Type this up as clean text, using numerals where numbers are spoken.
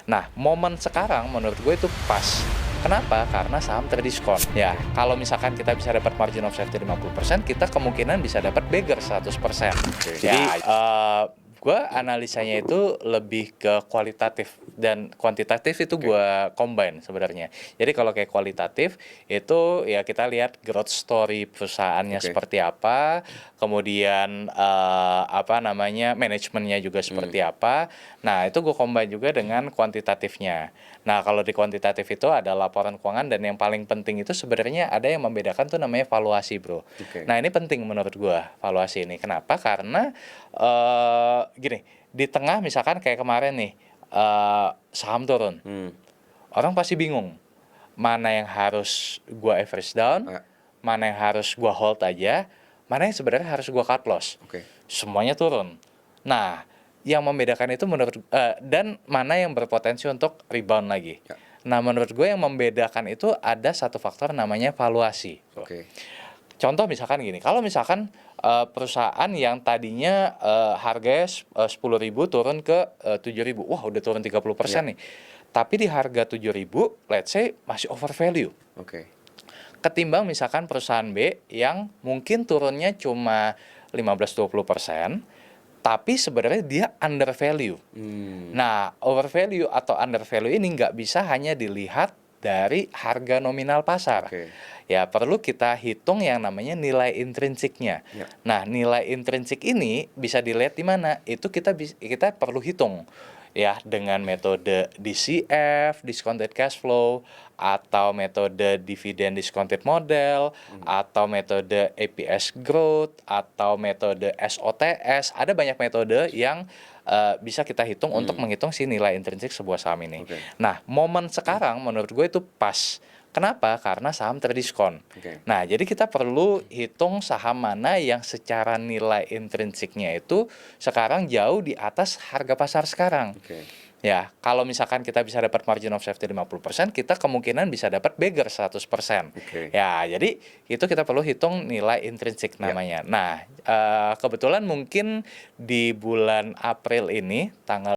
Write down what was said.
Nah, momen sekarang menurut gue itu pas. Kenapa? Karena saham terdiskon. Ya, kalau misalkan kita bisa dapat margin of safety 50%, kita kemungkinan bisa dapat beggar 100%. Jadi, gue analisanya itu lebih ke kualitatif dan kuantitatif itu gue combine sebenarnya. Jadi kalau kayak kualitatif itu ya kita lihat growth story perusahaannya seperti apa, kemudian manajemennya juga seperti apa. Nah itu gue combine juga dengan kuantitatifnya. Nah kalau di kuantitatif itu ada laporan keuangan dan yang paling penting itu sebenarnya ada yang membedakan tuh namanya valuasi, bro. Nah ini penting menurut gue valuasi ini. Kenapa? Karena gini, di tengah misalkan kayak kemarin nih saham turun, orang pasti bingung mana yang harus gua average down, mana yang harus gua hold aja, mana yang sebenarnya harus gua cut loss. Semuanya turun. Nah, yang membedakan itu dan mana yang berpotensi untuk rebound lagi. Nah, menurut gue yang membedakan itu ada satu faktor namanya valuasi. Contoh misalkan gini, kalau misalkan perusahaan yang tadinya harganya 10.000 turun ke 7.000, wah udah turun 30% nih. Tapi di harga 7.000, let's say masih over value. Ketimbang misalkan perusahaan B yang mungkin turunnya cuma 15-20%, tapi sebenarnya dia under value. Nah, over value atau under value ini nggak bisa hanya dilihat dari harga nominal pasar. Ya, perlu kita hitung yang namanya nilai intrinsiknya. Nah, nilai intrinsik ini bisa dilihat di mana? Itu kita perlu hitung ya dengan metode DCF, discounted cash flow, atau metode dividend discounted model, atau metode EPS growth, atau metode SOTS. Ada banyak metode yang bisa kita hitung untuk menghitung si nilai intrinsik sebuah saham ini. Nah, momen sekarang menurut gue itu pas. Kenapa? Karena saham terdiskon. Nah, jadi kita perlu hitung saham mana yang secara nilai intrinsiknya itu sekarang jauh di atas harga pasar sekarang. Ya, kalau misalkan kita bisa dapat margin of safety 50%, kita kemungkinan bisa dapat beggar 100%. Ya, jadi itu kita perlu hitung nilai intrinsik namanya. Nah, kebetulan mungkin di bulan April ini, tanggal